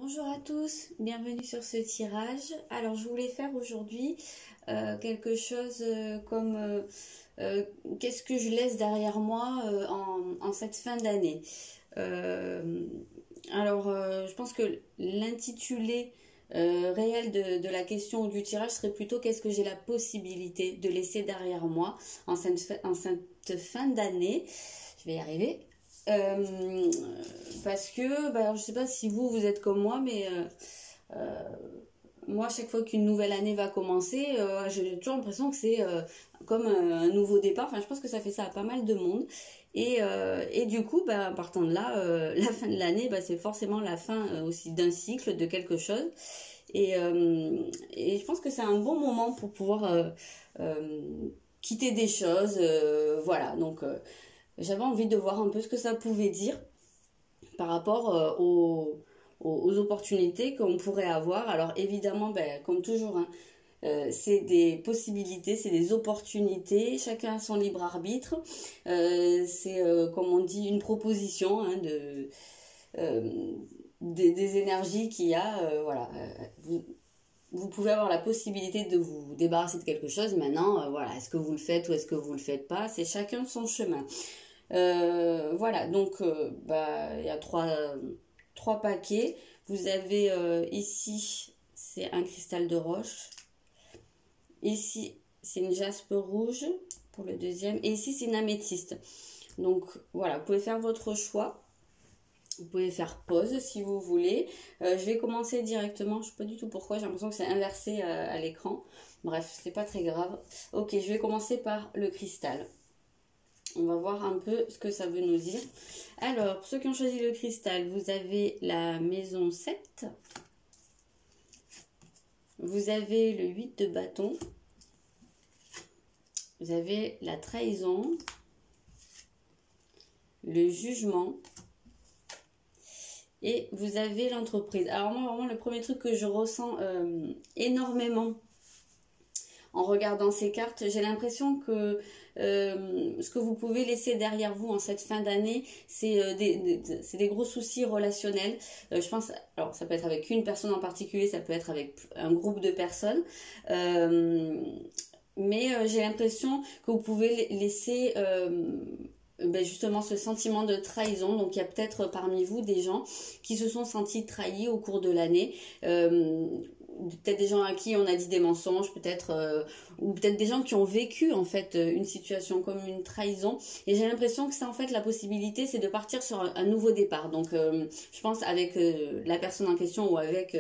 Bonjour à tous, bienvenue sur ce tirage. Alors je voulais faire aujourd'hui quelque chose comme qu'est-ce que je laisse derrière moi en cette fin d'année. Je pense que l'intitulé réel de la question ou du tirage serait plutôt qu'est-ce que j'ai la possibilité de laisser derrière moi en cette fin d'année. Je vais y arriver. Parce que je ne sais pas si vous êtes comme moi, mais moi, à chaque fois qu'une nouvelle année va commencer, j'ai toujours l'impression que c'est comme un nouveau départ. Enfin, je pense que ça fait ça à pas mal de monde. Et du coup, partant de là, la fin de l'année, c'est forcément la fin aussi d'un cycle, de quelque chose. Et je pense que c'est un bon moment pour pouvoir quitter des choses. Voilà, donc j'avais envie de voir un peu ce que ça pouvait dire par rapport aux opportunités qu'on pourrait avoir. Alors évidemment, comme toujours, hein, c'est des possibilités, c'est des opportunités, chacun a son libre arbitre. C'est, comme on dit, une proposition hein, des énergies qu'il y a. Voilà. Vous pouvez avoir la possibilité de vous débarrasser de quelque chose. Maintenant, voilà, est-ce que vous le faites ou est-ce que vous le faites pas? C'est chacun son chemin. Voilà, donc il y a trois paquets. Vous avez ici, c'est un cristal de roche. Ici, c'est une jaspe rouge pour le deuxième. Et ici, c'est une améthyste. Donc voilà, vous pouvez faire votre choix. Vous pouvez faire pause si vous voulez. Je vais commencer directement. Je ne sais pas du tout pourquoi. J'ai l'impression que c'est inversé à l'écran. Bref, c'est pas très grave. Ok, je vais commencer par le cristal. On va voir un peu ce que ça veut nous dire. Alors, pour ceux qui ont choisi le cristal, vous avez la maison 7. Vous avez le 8 de bâton. Vous avez la trahison. Le jugement. Et vous avez l'entreprise. Alors moi, vraiment, le premier truc que je ressens énormément en regardant ces cartes, j'ai l'impression que ce que vous pouvez laisser derrière vous en cette fin d'année, c'est des gros soucis relationnels. Je pense, alors ça peut être avec une personne en particulier, ça peut être avec un groupe de personnes. Mais j'ai l'impression que vous pouvez laisser justement ce sentiment de trahison. Donc il y a peut-être parmi vous des gens qui se sont sentis trahis au cours de l'année. Peut-être des gens à qui on a dit des mensonges, peut-être ou peut-être des gens qui ont vécu en fait une situation comme une trahison. Et j'ai l'impression que c'est en fait la possibilité, c'est de partir sur un nouveau départ. Donc je pense avec la personne en question ou avec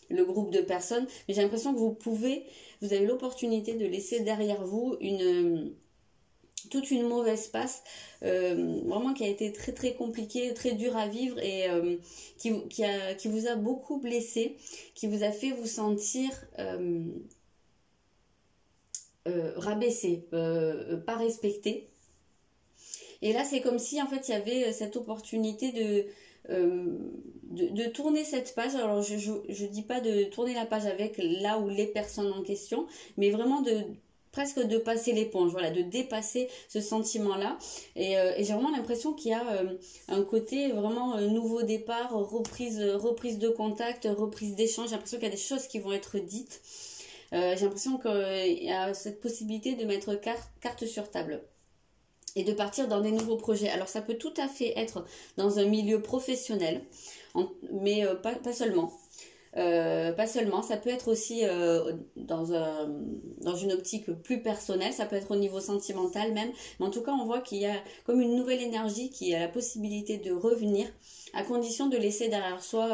le groupe de personnes. Mais j'ai l'impression que vous avez l'opportunité de laisser derrière vous toute une mauvaise passe, vraiment qui a été très très compliquée, très dure à vivre et qui vous a beaucoup blessé, qui vous a fait vous sentir rabaissé, pas respecté. Et là c'est comme si en fait il y avait cette opportunité de tourner cette page. Alors je dis pas de tourner la page avec là ou les personnes en question, mais vraiment presque de passer l'éponge, voilà, de dépasser ce sentiment-là. Et j'ai vraiment l'impression qu'il y a un côté vraiment nouveau départ, reprise de contact, reprise d'échange. J'ai l'impression qu'il y a des choses qui vont être dites. J'ai l'impression qu'il y a cette possibilité de mettre carte sur table et de partir dans des nouveaux projets. Alors ça peut tout à fait être dans un milieu professionnel, mais pas seulement. Pas seulement, ça peut être aussi dans une optique plus personnelle, ça peut être au niveau sentimental même, mais en tout cas on voit qu'il y a comme une nouvelle énergie qui a la possibilité de revenir, à condition de laisser derrière soi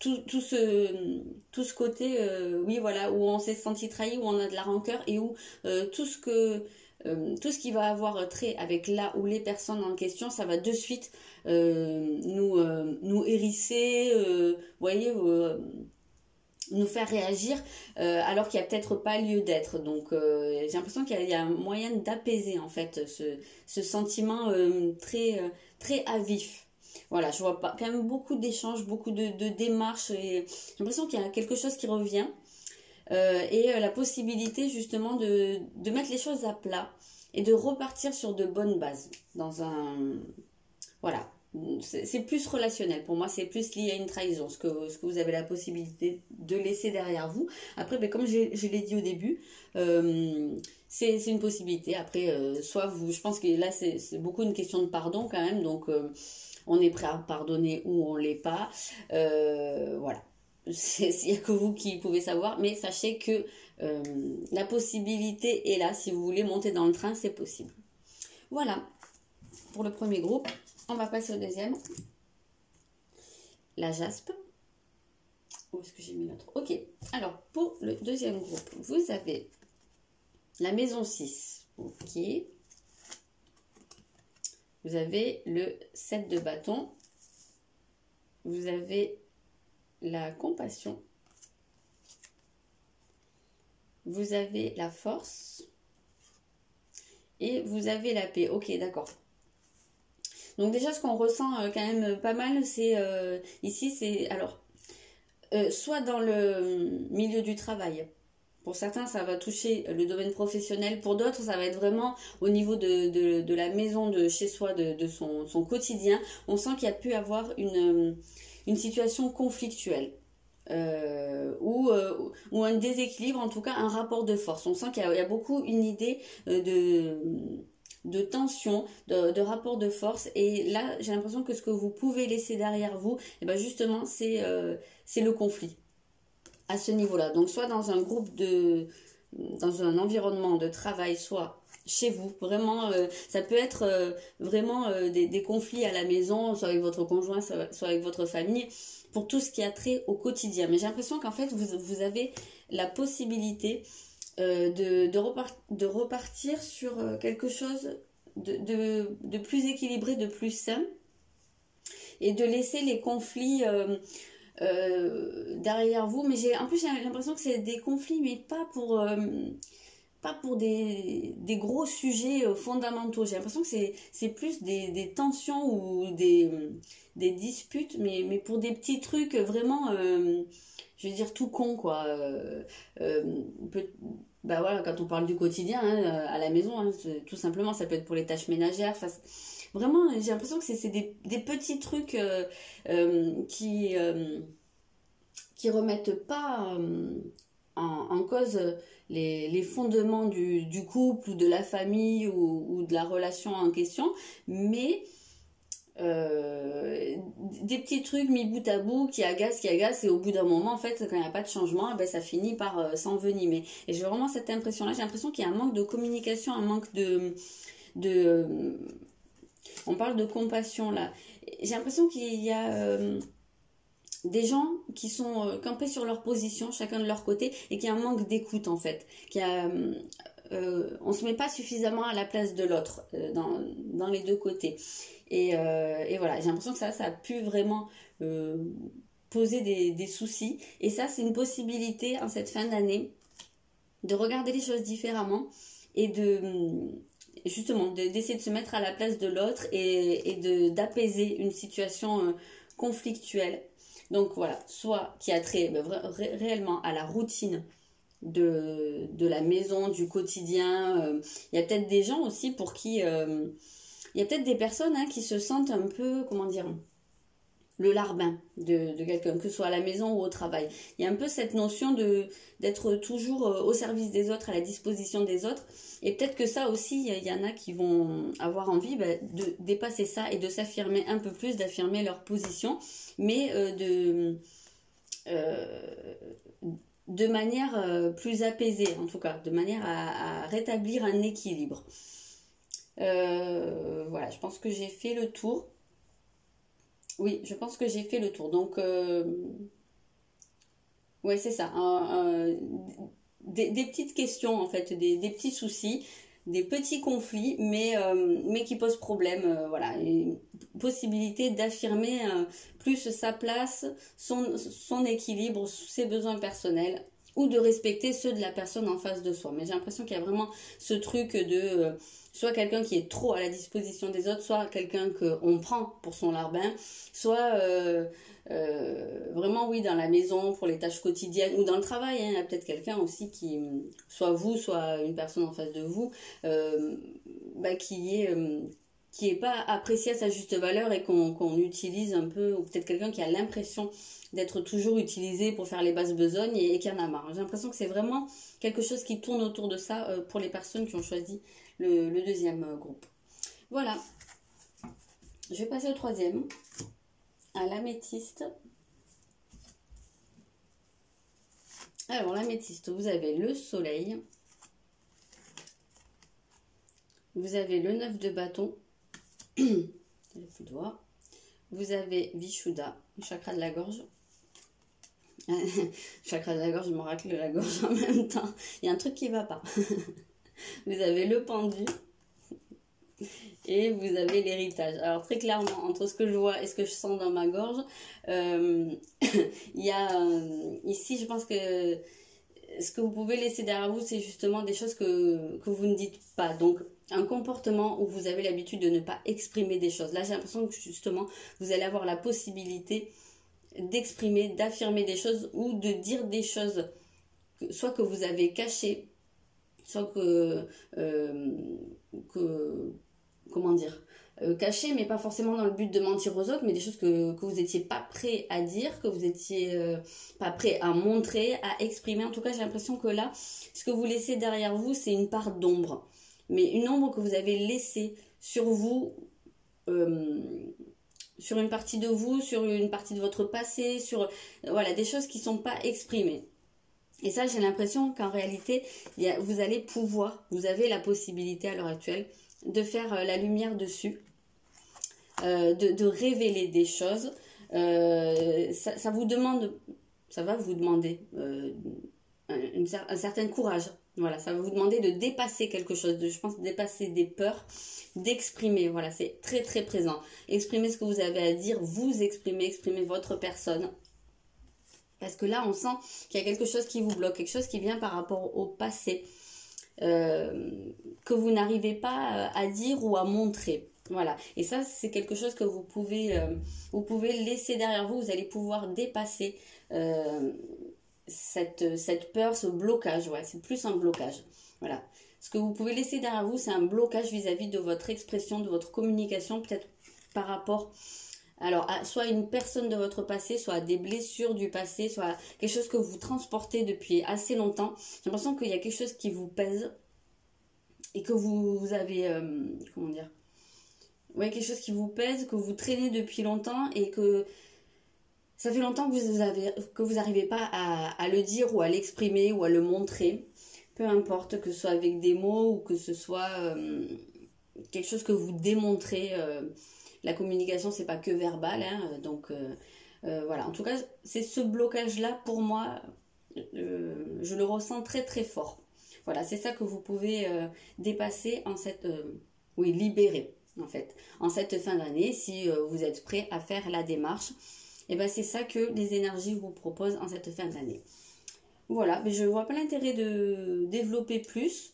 tout ce côté oui voilà, où on s'est senti trahi, où on a de la rancœur et où tout ce qui va avoir trait avec là ou les personnes en question, ça va de suite nous hérisser, voyez, nous faire réagir alors qu'il n'y a peut-être pas lieu d'être. Donc j'ai l'impression qu'il y a un moyen d'apaiser en fait ce sentiment très à vif. Voilà, je vois pas quand même beaucoup d'échanges, beaucoup de démarches et j'ai l'impression qu'il y a quelque chose qui revient. Et la possibilité justement de mettre les choses à plat et de repartir sur de bonnes bases voilà, c'est plus relationnel. Pour moi, c'est plus lié à une trahison, ce que vous avez la possibilité de laisser derrière vous. Après, ben, comme je l'ai dit au début, c'est une possibilité. Après, soit vous, je pense que là, c'est beaucoup une question de pardon quand même. Donc, on est prêt à pardonner ou on l'est pas. Voilà. Il n'y a que vous qui pouvez savoir. Mais sachez que la possibilité est là. Si vous voulez monter dans le train, c'est possible. Voilà. Pour le premier groupe. On va passer au deuxième. La jaspe. Où est-ce que j'ai mis l'autre? Ok. Alors, pour le deuxième groupe, vous avez la maison 6. Ok. Vous avez le 7 de bâton. Vous avez la compassion. Vous avez la force. Et vous avez la paix. Ok, d'accord. Donc déjà, ce qu'on ressent quand même pas mal, c'est ici, c'est alors soit dans le milieu du travail. Pour certains, ça va toucher le domaine professionnel. Pour d'autres, ça va être vraiment au niveau de la maison, de chez soi, de son quotidien. On sent qu'il y a pu avoir une situation conflictuelle. Ou un déséquilibre, en tout cas un rapport de force. On sent qu'il y a beaucoup une idée de tension, de rapport de force. Et là, j'ai l'impression que ce que vous pouvez laisser derrière vous, et ben justement, c'est le conflit à ce niveau-là. Donc, soit dans un groupe dans un environnement de travail, soit chez vous. Vraiment, ça peut être vraiment des conflits à la maison, soit avec votre conjoint, soit avec votre famille, pour tout ce qui a trait au quotidien. Mais j'ai l'impression qu'en fait, vous avez la possibilité de repartir sur quelque chose de plus équilibré, de plus sain, et de laisser les conflits derrière vous. Mais en plus, j'ai l'impression que c'est des conflits, mais pas pour des gros sujets fondamentaux. J'ai l'impression que c'est plus des tensions ou des disputes, mais pour des petits trucs vraiment, je veux dire, tout con, quoi. Bah voilà, quand on parle du quotidien, hein, à la maison, hein, tout simplement, ça peut être pour les tâches ménagères. Vraiment, j'ai l'impression que c'est des petits trucs qui remettent pas en cause les fondements du couple ou de la famille ou de la relation en question, mais des petits trucs mis bout à bout qui agacent, et au bout d'un moment, en fait, quand il n'y a pas de changement, eh ben, ça finit par s'envenimer. Et j'ai vraiment cette impression-là, j'ai l'impression qu'il y a un manque de communication, un manque on parle de compassion là. J'ai l'impression qu'il y a des gens qui sont campés sur leur position, chacun de leur côté, et qu'il y a un manque d'écoute en fait. On ne se met pas suffisamment à la place de l'autre dans les deux côtés. Et voilà, j'ai l'impression que ça a pu vraiment poser des soucis. Et ça, c'est une possibilité en cette fin d'année de regarder les choses différemment et justement d'essayer de se mettre à la place de l'autre et d'apaiser une situation conflictuelle. Donc voilà, soit qui a trait réellement à la routine de la maison, du quotidien. Il y a peut-être des gens aussi pour qui... il y a peut-être des personnes qui se sentent un peu, comment dire, le larbin de quelqu'un, que ce soit à la maison ou au travail. Il y a un peu cette notion d'être toujours au service des autres, à la disposition des autres. Et peut-être que ça aussi, il y en a qui vont avoir envie de dépasser ça et de s'affirmer un peu plus, d'affirmer leur position, mais de manière plus apaisée, en tout cas, de manière à rétablir un équilibre. Voilà, je pense que j'ai fait le tour. Oui, je pense que j'ai fait le tour. Donc, ouais, c'est ça. Des petites questions, en fait, des petits soucis, des petits conflits, mais qui posent problème. Voilà, une possibilité d'affirmer plus sa place, son équilibre, ses besoins personnels, ou de respecter ceux de la personne en face de soi. Mais j'ai l'impression qu'il y a vraiment ce truc de... soit quelqu'un qui est trop à la disposition des autres, soit quelqu'un qu'on prend pour son larbin, soit vraiment, oui, dans la maison, pour les tâches quotidiennes, ou dans le travail. Il y a peut-être quelqu'un aussi qui, soit vous, soit une personne en face de vous, qui qui est pas apprécié à sa juste valeur et qu'on utilise un peu, ou peut-être quelqu'un qui a l'impression d'être toujours utilisé pour faire les basses besognes et qui en a marre. J'ai l'impression que c'est vraiment quelque chose qui tourne autour de ça pour les personnes qui ont choisi le deuxième groupe. Voilà. Je vais passer au troisième, à l'améthyste. Alors, l'améthyste, vous avez le soleil, vous avez le 9 de bâton, le pouvoir, vous avez Vishuddha, le chakra de la gorge. Chakra de la gorge, je me racle la gorge en même temps. Il y a un truc qui va pas. Vous avez le pendu. Et vous avez l'héritage. Alors très clairement, entre ce que je vois et ce que je sens dans ma gorge, il y a ici, je pense que ce que vous pouvez laisser derrière vous, c'est justement des choses que vous ne dites pas. Donc un comportement où vous avez l'habitude de ne pas exprimer des choses. Là, j'ai l'impression que justement, vous allez avoir la possibilité d'exprimer, d'affirmer des choses ou de dire des choses, soit que vous avez cachées, soit comment dire, cachées, mais pas forcément dans le but de mentir aux autres, mais des choses que vous n'étiez pas prêt à dire, que vous n'étiez pas prêt à montrer, à exprimer. En tout cas, j'ai l'impression que là, ce que vous laissez derrière vous, c'est une part d'ombre. Mais une ombre que vous avez laissée sur vous, sur une partie de vous, sur une partie de votre passé, sur voilà, des choses qui ne sont pas exprimées. Et ça, j'ai l'impression qu'en réalité, vous allez pouvoir, vous avez la possibilité à l'heure actuelle de faire la lumière dessus, de révéler des choses. Ça vous demande, ça va vous demander un certain courage. Voilà, ça va vous demander de dépasser quelque chose, je pense dépasser des peurs, d'exprimer. Voilà, c'est très très présent. Exprimer ce que vous avez à dire, vous exprimer votre personne. Parce que là, on sent qu'il y a quelque chose qui vous bloque, quelque chose qui vient par rapport au passé, que vous n'arrivez pas à dire ou à montrer. Voilà. Et ça, c'est quelque chose que vous pouvez laisser derrière vous. Vous allez pouvoir dépasser cette peur, ce blocage. Ouais, c'est plus un blocage. Voilà. Ce que vous pouvez laisser derrière vous, c'est un blocage vis-à-vis de votre expression, de votre communication, peut-être par rapport... Alors, soit une personne de votre passé, soit des blessures du passé, soit quelque chose que vous transportez depuis assez longtemps. J'ai l'impression qu'il y a quelque chose qui vous pèse et que vous avez, comment dire, ouais, quelque chose qui vous pèse, que vous traînez depuis longtemps et que ça fait longtemps que vous n'arrivez pas à le dire ou à l'exprimer ou à le montrer. Peu importe, que ce soit avec des mots ou que ce soit quelque chose que vous démontrez. La communication, c'est pas que verbal, hein, donc voilà. En tout cas, c'est ce blocage-là, pour moi, je le ressens très très fort. Voilà, c'est ça que vous pouvez dépasser en cette... oui, libérer, en fait. En cette fin d'année, si vous êtes prêt à faire la démarche, et ben c'est ça que les énergies vous proposent en cette fin d'année. Voilà, mais je vois pas l'intérêt de développer plus.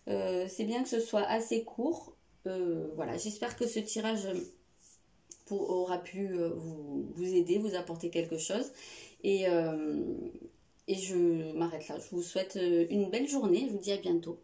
C'est bien que ce soit assez court. Voilà, j'espère que ce tirage... aura pu vous aider, vous apporter quelque chose. Et je m'arrête là. Je vous souhaite une belle journée. Je vous dis à bientôt.